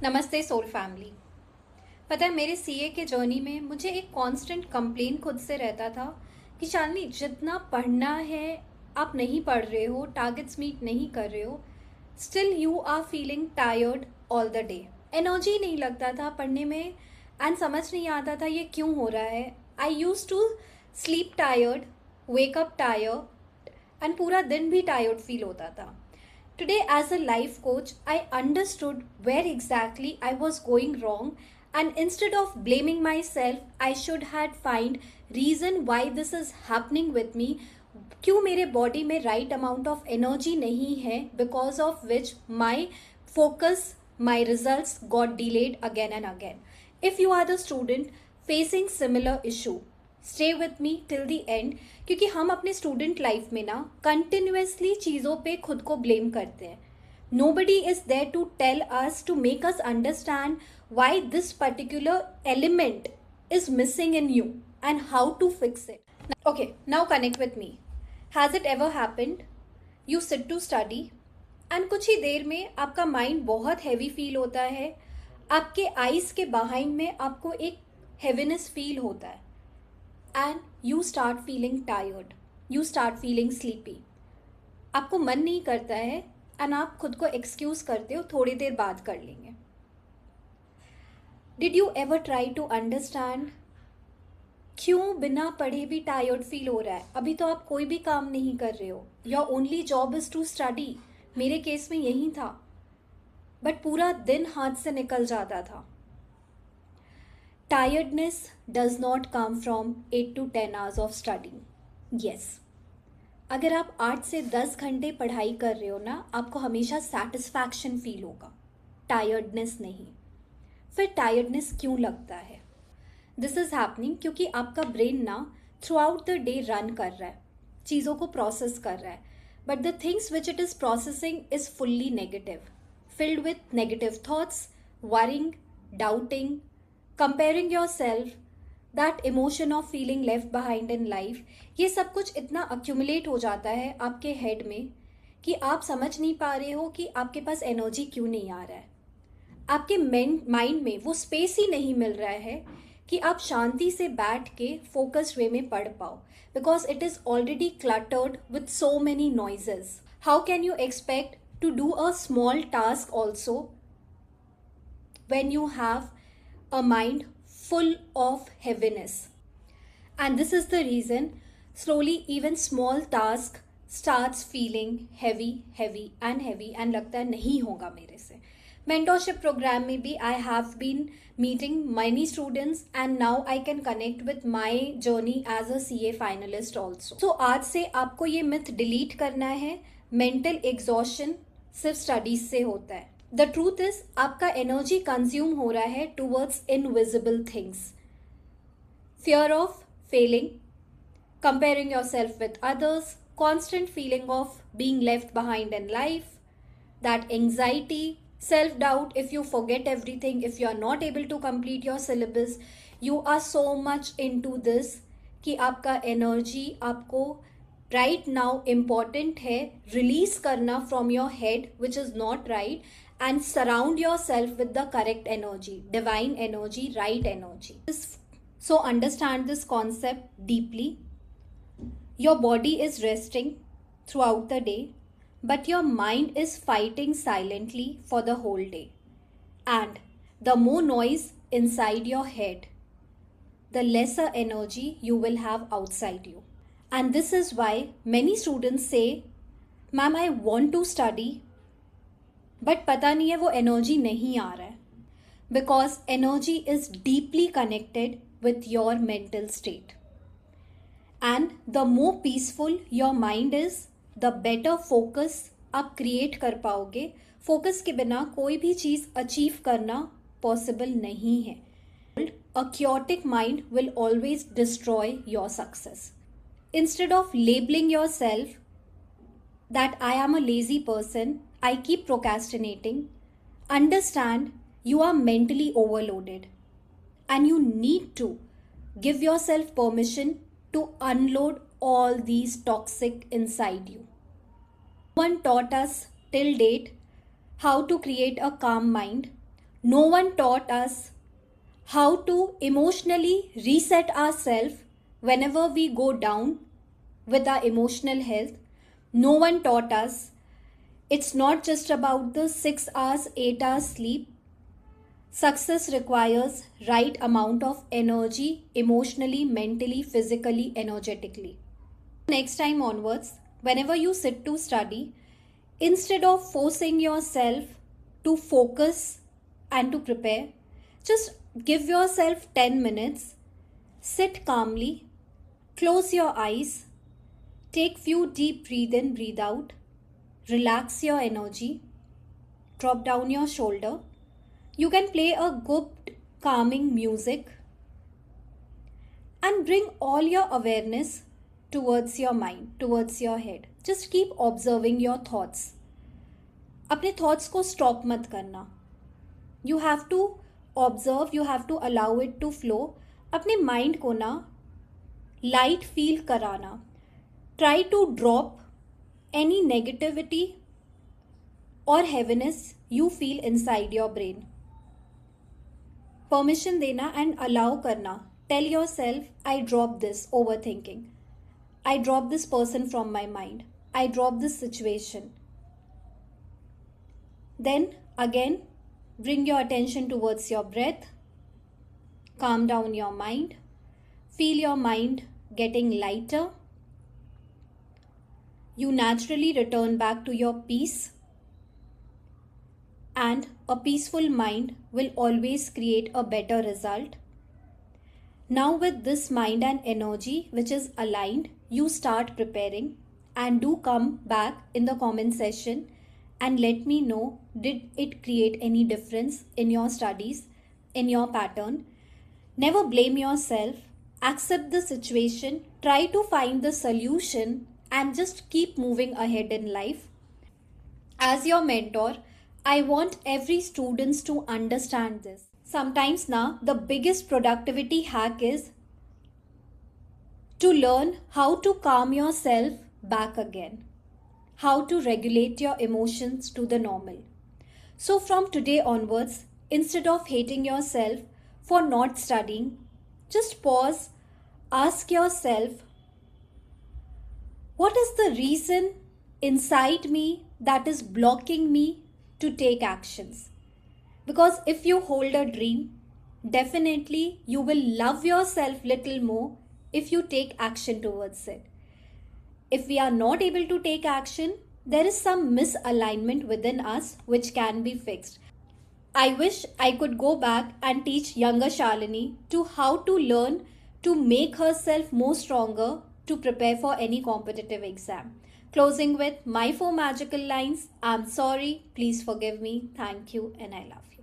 नमस्ते soul family. पता है मेरे सीए के जर्नी में मुझे एक कांस्टेंट कंप्लेन खुद से रहता था कि शालिनी जितना पढ़ना है आप नहीं पढ़ रहे हो, टारगेट्स मीट नहीं कर रहे हो, still you are feeling tired all the day. Energy नहीं लगता था पढ़ने में एंड समझ नहीं आता था ये क्यों हो रहा है। I use to sleep tired, wake up tired and पूरा दिन भी टायर्ड फील होता था। Today, as a life coach, I understood where exactly I was going wrong, and instead of blaming myself, I should had find reason why this is happening with me. क्यों मेरे body में right amount of energy नहीं है, because of which my focus, my results got delayed again and again. If you are the student facing similar issue, stay with me till the end, क्योंकि हम अपने student life में ना continuously चीज़ों पे खुद को ब्लेम करते हैं. Nobody is there to tell us, to make us understand why this particular element is missing in you and how to fix it. Okay, now connect with me. Has it ever happened you sit to study and कुछ ही देर में आपका mind बहुत heavy feel होता है, आपके eyes के behind में आपको एक हेवीनेस फील होता है and you start feeling tired, you start feeling sleepy. आपको मन नहीं करता है एंड आप खुद को एक्सक्यूज करते हो, थोड़ी देर बाद कर लेंगे. Did you ever try to understand क्यों बिना पढ़े भी टायर्ड फील हो रहा है? अभी तो आप कोई भी काम नहीं कर रहे हो, your only job is to study. मेरे केस में यही था, बट पूरा दिन हाथ से निकल जाता था. Tiredness does not come from 8 to 10 hours of studying. Yes. अगर आप 8 से 10 घंटे पढ़ाई कर रहे हो ना, आपको हमेशा सेटिस्फैक्शन फील होगा, टायर्डनेस नहीं. फिर टायर्डनेस क्यों लगता है? दिस इज हैपनिंग क्योंकि आपका ब्रेन ना through out the day run कर रहा है, चीज़ों को प्रोसेस कर रहा है, but the things which it is processing is fully negative, filled with negative thoughts, worrying, doubting, comparing yourself, that emotion of feeling left behind in life. ये सब कुछ इतना accumulate हो जाता है आपके हेड में कि आप समझ नहीं पा रहे हो कि आपके पास एनर्जी क्यों नहीं आ रहा है. आपके माइंड में वो स्पेस ही नहीं मिल रहा है कि आप शांति से बैठ के फोकस्ड वे में पढ़ पाओ, because it is already cluttered with so many noises. How can you expect to do a small task also when you have a mind full of heaviness? And this is the reason slowly even small task starts feeling heavy and लगता है नहीं होगा मेरे से. Mentorship program में भी I have been meeting many students and now I can connect with my journey as a CA finalist also. So आज से आपको ये मिथ डिलीट करना है, मेंटल एग्जॉशन सिर्फ स्टडीज से होता है. द ट्रूथ इज आपका एनर्जी कंज्यूम हो रहा है towards invisible things. Fear of failing, comparing yourself with others, constant feeling of being left behind in life, that anxiety, self doubt if you forget everything, if you are not able to complete your syllabus. You are so much into this कि आपका energy आपको right now important है release करना from your head which is not right, and surround yourself with the correct energy, divine energy, right energy. So understand this concept deeply. Your body is resting throughout the day, but your mind is fighting silently for the whole day. And the more noise inside your head, the lesser energy you will have outside you. And this is why many students say, "Ma'am, I want to study, but पता नहीं है वो energy नहीं आ रहा है." Because energy is deeply connected with your mental state, and the more peaceful your mind is, the better focus आप create कर पाओगे. फोकस के बिना कोई भी चीज अचीव करना पॉसिबल नहीं है. A chaotic mind will always destroy your success. Instead of labelling yourself that I am a lazy person, I keep procrastinating, understand you are mentally overloaded and you need to give yourself permission to unload all these toxic inside you. No one taught us till date how to create a calm mind, No one taught us how to emotionally reset ourselves whenever we go down with our emotional health. No one taught us it's not just about the 6 hours, 8 hours sleep. Success requires right amount of energy, emotionally, mentally, physically, energetically. Next time onwards, whenever you sit to study, instead of forcing yourself to focus and to prepare, just give yourself 10 minutes, sit calmly, close your eyes, take few deep breathe in, breathe out, relax your energy, drop down your shoulder. You can play a good calming music and bring all your awareness towards your mind, towards your head. Just keep observing your thoughts. अपने thoughts को stop मत करना. You have to observe, you have to allow it to flow. अपने mind को ना light feel कराना. Try to drop any negativity or heaviness you feel inside your brain. Permission देना and allow करना. Tell yourself, I drop this overthinking. I drop this person from my mind. I drop this situation. Then again, bring your attention towards your breath. Calm down your mind. Feel your mind getting lighter. You naturally return back to your peace. And a peaceful mind will always create a better result. Now with this mind and energy which is aligned, you start preparing and do come back in the comment section and let me know, did it create any difference in your studies, in your pattern? Never blame yourself. Accept the situation, try to find the solution and just keep moving ahead in life. As your mentor, I want every student to understand this. Sometimes now the biggest productivity hack is to learn how to calm yourself back again, how to regulate your emotions to the normal. So from today onwards, instead of hating yourself for not studying, just pause, ask yourself, what is the reason inside me that is blocking me to take actions? Because if you hold a dream, definitely you will love yourself little more if you take action towards it. If we are not able to take action, there is some misalignment within us which can be fixed. I wish I could go back and teach younger Shalini to how to learn to make herself more stronger to prepare for any competitive exam. Closing with my 4 magical lines. I'm sorry, please forgive me, thank you, and I love you.